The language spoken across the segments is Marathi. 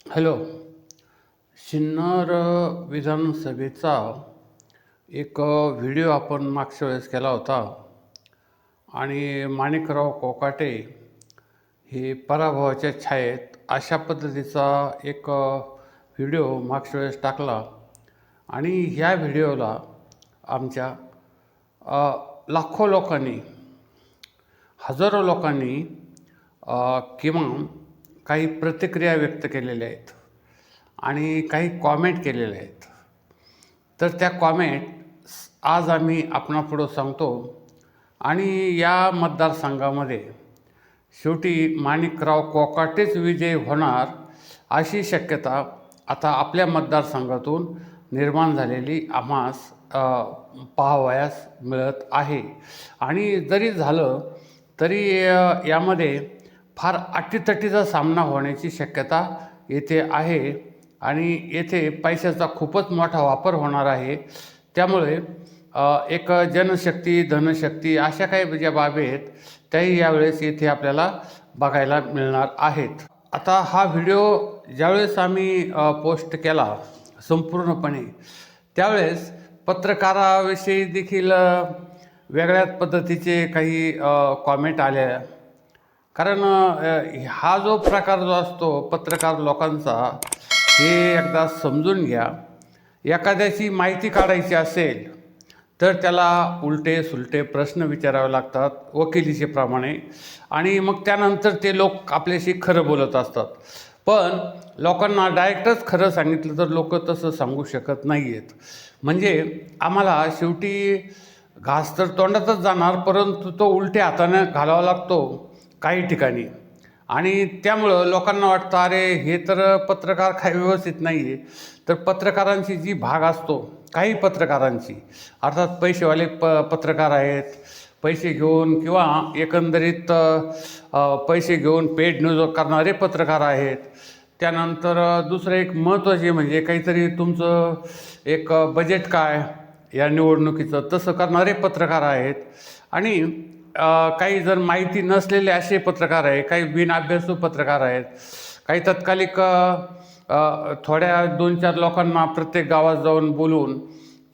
हॅलो. सिन्नर विधानसभेचा एक व्हिडिओ आपण मागच्या वेळेस केला होता आणि माणिकराव कोकाटे हे पराभवाच्या छायेत अशा पद्धतीचा एक व्हिडिओ मागच्या वेळेस टाकला आणि ह्या व्हिडिओला आमच्या लाखो लोकांनी, हजारो लोकांनी किमान काही प्रतिक्रिया व्यक्त केलेल्या आहेत आणि काही कॉमेंट केलेले आहेत. तर त्या कॉमेंट आज आम्ही आपणापुढं सांगतो आणि या मतदारसंघामध्ये शेवटी माणिकराव कोकाटेच विजय होणार अशी शक्यता आता आपल्या मतदारसंघातून निर्माण झालेली आम्हास पाहावयास मिळत आहे. आणि जरी झालं तरी यामध्ये फार अटीतटीचा सामना होण्याची शक्यता येथे आहे आणि येथे पैशाचा खूपच मोठा वापर होणार आहे. त्यामुळे एक जनशक्ती, धनशक्ती अशा काही ज्या बाबी आहेत त्याही यावेळेस येथे आपल्याला बघायला मिळणार आहेत. आता हा व्हिडिओ ज्यावेळेस आम्ही पोस्ट केला संपूर्णपणे त्यावेळेस पत्रकाराविषयी देखील वेगळ्याच पद्धतीचे काही कॉमेंट आल्या. कारण हा जो प्रकार जो असतो पत्रकार लोकांचा, हे एकदा समजून घ्या. एखाद्याची माहिती काढायची असेल तर त्याला उलटे सुलटे प्रश्न विचारावे लागतात वकिलीचे प्रमाणे आणि मग त्यानंतर ते लोक आपल्याशी खरं बोलत असतात. पण लोकांना डायरेक्टच खरं सांगितलं तर लोक तसं सांगू शकत नाही आहेत. म्हणजे आम्हाला शेवटी घास तर तोंडातच जाणार, परंतु तो उलट्या हाताने घालावा लागतो काही ठिकाणी. आणि त्यामुळं लोकांना वाटतं अरे हे तर पत्रकार काही व्यवस्थित नाही आहे. तर पत्रकारांची जी भाग असतो, काही पत्रकारांची अर्थात पैसेवाले पत्रकार आहेत, पैसे घेऊन किंवा एकंदरीत पैसे घेऊन पेड न्यूज करणारे पत्रकार आहेत. त्यानंतर दुसरं एक महत्त्वाचे म्हणजे काहीतरी तुमचं एक बजेट काय या निवडणुकीचं तसं करणारे पत्रकार आहेत. आणि काही जर माहिती नसलेले असे पत्रकार आहे, काही बिनअभ्यासू पत्रकार आहेत, काही तात्कालिक थोड्या 2-4 लोकांना प्रत्येक गावात जाऊन बोलून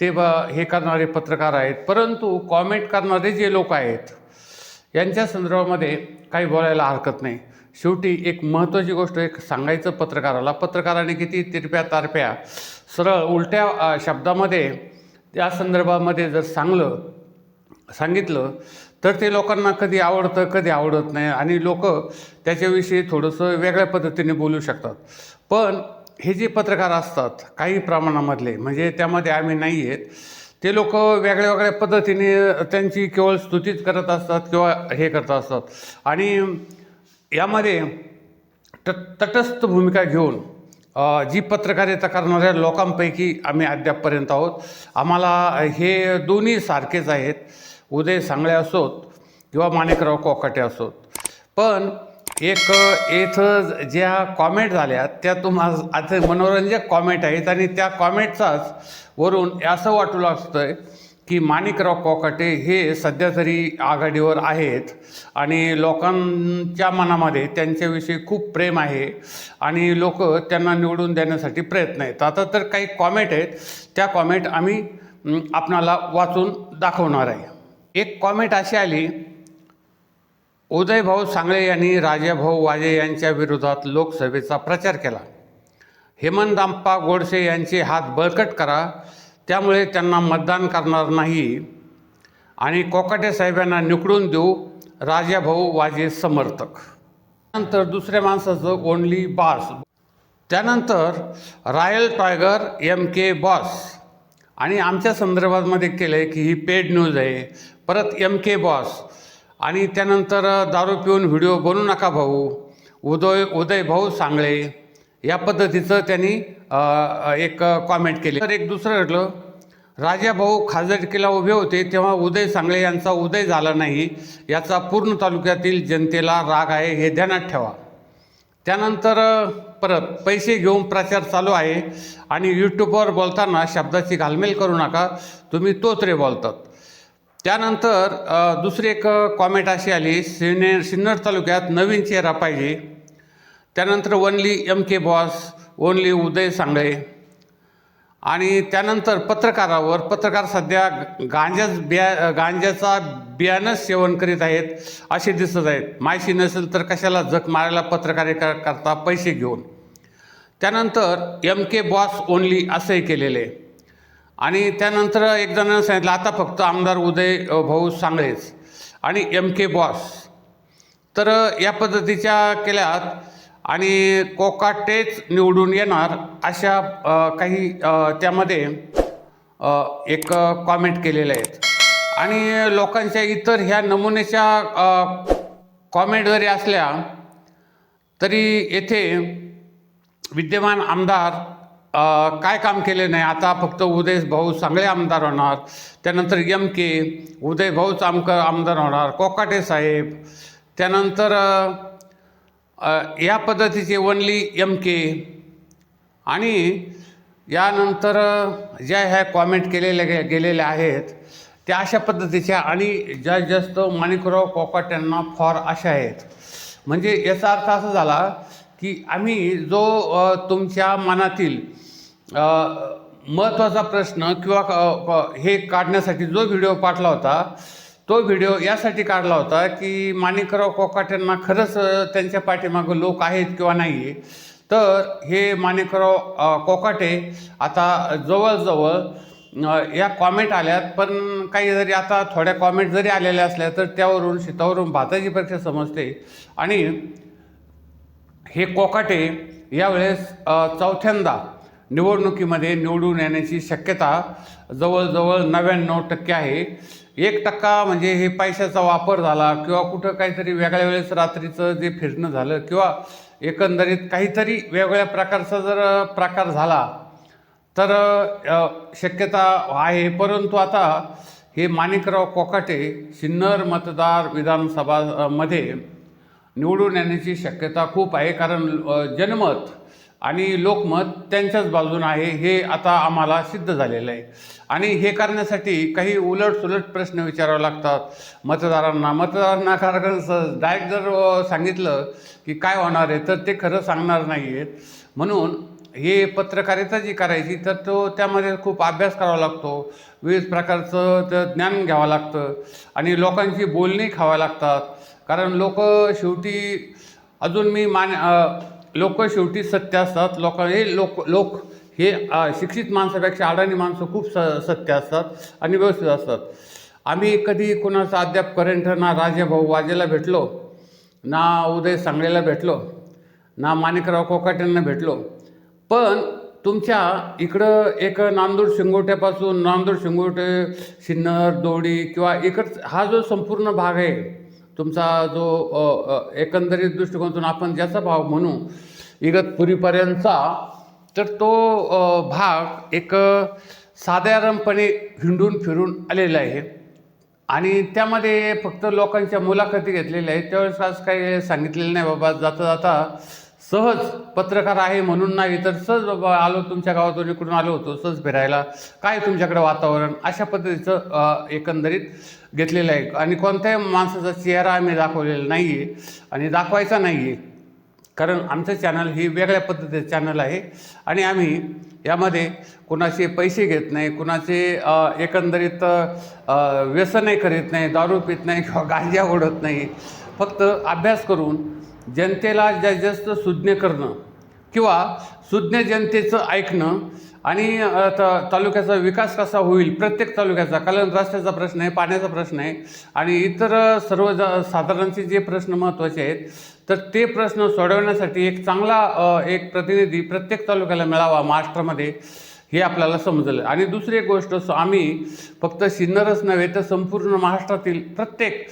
ते हे करणारे पत्रकार आहेत. परंतु कॉमेंट करणारे जे लोक आहेत यांच्या संदर्भामध्ये काही बोलायला हरकत नाही. शेवटी एक महत्त्वाची गोष्ट एक सांगायचं पत्रकाराला, पत्रकाराने किती तिरप्या तारप्या सरळ उलट्या शब्दामध्ये त्या संदर्भामध्ये जर सांगितलं तर ते लोकांना कधी आवडतं कधी आवडत नाही आणि लोक त्याच्याविषयी थोडंसं वेगळ्या पद्धतीने बोलू शकतात. पण हे जे पत्रकार असतात काही प्रमाणामधले, म्हणजे त्यामध्ये आम्ही नाही आहेत, ते लोक वेगळ्या वेगळ्या पद्धतीने त्यांची केवळ स्तुतीच करत असतात किंवा हे करत असतात. आणि यामध्ये तटस्थ भूमिका घेऊन जी पत्रकारिता करणाऱ्या लोकांपैकी आम्ही अद्यापपर्यंत आहोत. आम्हाला हे दोन्ही सारखेच आहेत, उदय सांगळे असोत किंवा माणिकराव कोकाटे असोत. पण एक इथं ज्या कॉमेंट झाल्या त्या तुम्हाला आता मनोरंजक कॉमेंट आहेत आणि त्या कॉमेंटचाच वरून असं वाटू लागतं की माणिकराव कोकाटे हे सध्या तरी आघाडीवर आहेत आणि लोकांच्या मनामध्ये त्यांच्याविषयी खूप प्रेम आहे आणि लोक त्यांना निवडून देण्यासाठी प्रयत्न आहेत. आता तर काही कॉमेंट आहेत, त्या कॉमेंट आम्ही आपणाला वाचून दाखवणार आहे. एक कॉमेंट अशी आली, उदयभाऊ सांगळे यांनी राजाभाऊ वाजे यांच्या विरोधात लोकसभेचा प्रचार केला. हेमंतप्पा गोडसे यांचे हात बळकट करा, त्यामुळे त्यांना मतदान करणार नाही आणि कोकाटे साहेबांना निवडून देऊ, राजाभाऊ वाजे समर्थक. त्यानंतर दुसऱ्या माणसाचं ओनली बॉस. त्यानंतर रॉयल टायगर MK बॉस आणि आमच्या संदर्भामध्ये केलं आहे की ही पेड न्यूज आहे. परत MK बॉस आणि त्यानंतर दारू पिऊन व्हिडिओ बनवू नका भाऊ, उदयभाऊ सांगळे या पद्धतीचं त्यांनी एक कॉमेंट केले. तर एक दुसरं घडलं, राजाभाऊ खासदारकीला उभे होते तेव्हा उदय सांगळे यांचा उदय झाला नाही याचा पूर्ण तालुक्यातील जनतेला राग आहे, हे ध्यानात ठेवा. त्यानंतर परत पैसे घेऊन प्रचार चालू आहे आणि यूट्यूबवर बोलताना शब्दाची घालमेल करू नका, तुम्ही तोत्रे बोलतात. त्यानंतर दुसरी एक कॉमेंट अशी आली, सिन्नर तालुक्यात नवीन चेहरा पाहिजे, त्यानंतर ओनली MK बॉस, ओनली उदय सांगळे आणि त्यानंतर पत्रकार सध्या गांजाचा बियाणंच सेवन करीत आहेत असे दिसत आहेत. माहिती नसेल तर कशाला जग मारायला पत्रकारिता पैसे घेऊन. त्यानंतर MK बॉस ओनली असंही केलेलं आहे. आणि त्यानंतर एक जणांना सांगितलं आता फक्त आमदार उदय भाऊ सांगळेच आणि MK बॉस. तर या पद्धतीच्या केल्यात आणि कोकाटेच निवडून येणार अशा काही त्यामध्ये एक कॉमेंट केलेल्या आहेत. आणि लोकांच्या इतर ह्या नमुन्याच्या कॉमेंट जरी असल्या तरी येथे विद्यमान आमदार काय काम केले नाही. आता फक्त उदय भाऊ सांगळे आमदार होणार, त्यानंतर MK उदय भाऊच आमदार होणार, कोकाटे साहेब, त्यानंतर या पद्धतीचे ओनली MK आणि यानंतर ज्या ह्या कॉमेंट गेलेल्या आहेत त्या अशा पद्धतीच्या आणि जास्त माणिकराव कोकाट्यांना फॉर अशा आहेत. म्हणजे याचा अर्थ असा झाला की आम्ही जो तुमच्या मनातील महत्त्वाचा प्रश्न किंवा हे काढण्यासाठी जो व्हिडिओ पाठला होता तो व्हिडिओ यासाठी काढला होता की माणिकराव कोकाट्यांना खरंच त्यांच्या पाठीमागं लोक आहेत किंवा नाही आहे. तर हे माणिकराव कोकाटे आता जवळजवळ या कॉमेंट आल्यात, पण काही जरी आता थोड्या कॉमेंट जरी आलेल्या असल्या तर त्यावरून शेतावरून भाताची परीक्षा समजते. आणि हे कोकाटे यावेळेस चौथ्यांदा निवडणुकीमध्ये निवडून येण्याची शक्यता जवळजवळ 99% आहे. 1% म्हणजे हे पैशाचा वापर झाला किंवा कुठं काहीतरी वेगळ्या वेळेस रात्रीचं जे फिरणं झालं किंवा एकंदरीत काहीतरी वेगवेगळ्या प्रकारचा जर प्रकार झाला तर शक्यता आहे. परंतु आता हे माणिकराव कोकाटे सिन्नर मतदार विधानसभामध्ये निवडून येण्याची शक्यता खूप आहे. कारण जनमत आणि लोकमत त्यांच्याच बाजूने आहे हे आता आम्हाला सिद्ध झालेलं आहे. आणि हे करण्यासाठी काही उलटसुलट प्रश्न विचारावे लागतात मतदारांना कारण डायरेक्ट जर सांगितलं की काय होणार आहे तर ते खरं सांगणार नाही आहेत. म्हणून हे पत्रकारिता जी करायची तर त्यामध्ये खूप अभ्यास करावा लागतो, विविध प्रकारचं ज्ञान घ्यावं लागतं आणि लोकांची बोलणी खावा लागतात. कारण लोक शेवटी सत्य असतात. लोक हे शिक्षित माणसापेक्षा अडाणी माणसं खूप सत्य असतात आणि व्यवस्थित असतात. आम्ही कधी कोणाचा अद्याप करंट ना राजाभाऊ वाजेला भेटलो, ना उदय सांगळेला भेटलो, ना माणिकराव कोकाट्यांना भेटलो. पण तुमच्या इकडं एक नांदूर शिंगोटे सिन्नर दोडी किंवा हा जो संपूर्ण भाग आहे तुमचा, जो एकंदरीत दृष्टिकोनातून आपण ज्याचा भाव म्हणू इगतपुरीपर्यंतचा, तर तो भाग एक साधारणपणे हिंडून फिरून आलेला आहे. आणि त्यामध्ये फक्त लोकांच्या मुलाखती घेतलेल्या आहेत. त्यावेळेस आज काही सांगितलेलं नाही बाबा, जाता जाता सहज पत्रकार आहे म्हणून नाही तर सहज बाबा आलो तुमच्या गावातून इकडून आलो होतो सहज फिरायला, काय तुमच्याकडे वातावरण, अशा पद्धतीचं एकंदरीत घेतलेलं आहे. आणि कोणत्याही माणसाचा चेहरा आम्ही दाखवलेला नाही आहे आणि दाखवायचा नाही आहे. कारण आमचं चॅनल ही वेगळ्या पद्धतीचं चॅनल आहे आणि आम्ही यामध्ये कुणाचे पैसे घेत नाही, कुणाचे एकंदरीत व्यसनही करीत नाही, दारू पित नाही किंवा गांजा ओढत नाही. फक्त अभ्यास करून जनतेला जास्त सुज्ञ करणं किंवा सुज्ञ जनतेचं ऐकणं आणि तालुक्याचा विकास कसा होईल प्रत्येक तालुक्याचा, कारण रस्त्याचा प्रश्न आहे, पाण्याचा प्रश्न आहे आणि इतर सर्व साधारणचे जे प्रश्न महत्त्वाचे आहेत तर ते प्रश्न सोडवण्यासाठी एक चांगला एक प्रतिनिधी प्रत्येक तालुक्याला मिळावा महाराष्ट्रामध्ये हे आपल्याला समजलं. आणि दुसरी एक गोष्ट, आम्ही फक्त सिन्नरच नव्हे तर संपूर्ण महाराष्ट्रातील प्रत्येक,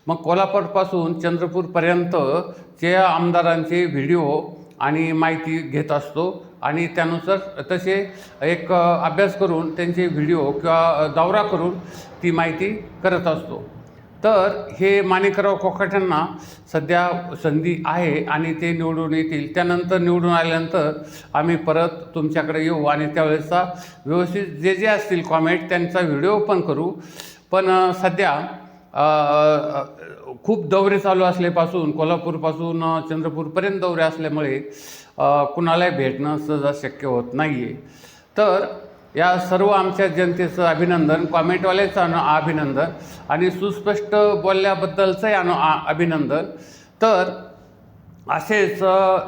मग कोल्हापूरपासून चंद्रपूरपर्यंतचे आमदारांचे व्हिडिओ आणि माहिती घेत असतो आणि त्यानुसार तसे एक अभ्यास करून त्यांचे व्हिडिओ किंवा दौरा करून ती माहिती करत असतो. तर हे माणिकराव कोकाट्यांना सध्या संधी आहे आणि ते निवडून येतील. त्यानंतर निवडून आल्यानंतर आम्ही परत तुमच्याकडे येऊ आणि त्यावेळेसचा व्यवस्थित जे असतील कॉमेंट त्यांचा व्हिडिओ पण करू. पण सध्या खूप दौरे चालू असल्यापासून कोल्हापूरपासून चंद्रपूरपर्यंत दौरे असल्यामुळे कुणालाही भेटणं सहज शक्य होत नाही आहे. तर या सर्व आमच्या जनतेचं अभिनंदन, कॉमेंटवाल्याचं अभिनंदन आणि सुस्पष्ट बोलल्याबद्दलचंही अभिनंदन. तर असेच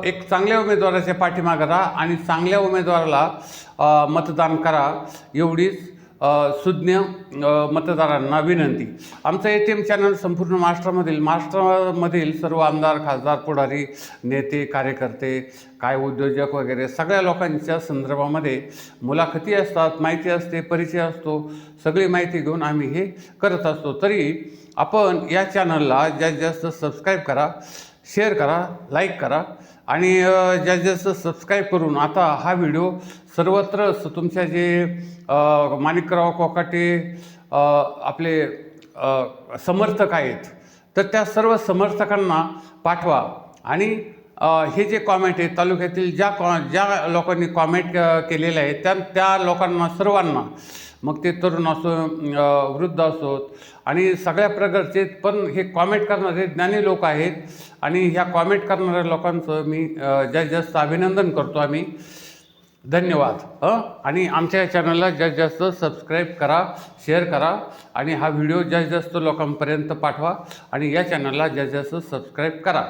एक चांगल्या उमेदवाराच्या पाठीमागे राहा आणि चांगल्या उमेदवाराला मतदान करा, एवढीच सुज्ञ मतदारांना विनंती. आमचं ATM चॅनल संपूर्ण महाराष्ट्रामधील सर्व आमदार, खासदार, पुढारी, नेते, कार्यकर्ते, काय उद्योजक वगैरे सगळ्या लोकांच्या संदर्भामध्ये मुलाखती असतात, माहिती असते, परिचय असतो, सगळी माहिती घेऊन आम्ही हे करत असतो. तरी आपण या चॅनलला जास्तीत जास्त सबस्क्राईब करा, शेअर करा, लाईक करा आणि जास्तीत जास्त सबस्क्राईब करून आता हा व्हिडिओ सर्वत्र तुमच्या जे माणिकराव कोकाटे आपले समर्थक आहेत तर त्या सर्व समर्थकांना पाठवा. आणि हे जे कॉमेंट आहे तालुक्यातील ज्या लोकांनी कॉमेंट केलेले आहेत त्या लोकांना सर्वांना, मग ते तरुण असो, वृद्ध असोत आणि सगळ्या प्रकारचे, पण हे कॉमेंट करणारे ज्ञानी लोक आहेत आणि ह्या कॉमेंट करणाऱ्या लोकांचं मी जास्त अभिनंदन करतो आम्ही. धन्यवाद. आणि आमच्या चॅनलला जास्त सबस्क्राईब करा, शेअर करा आणि हा व्हिडिओ जास्त लोकांपर्यंत पाठवा आणि या चॅनलला जास्त सबस्क्राईब करा.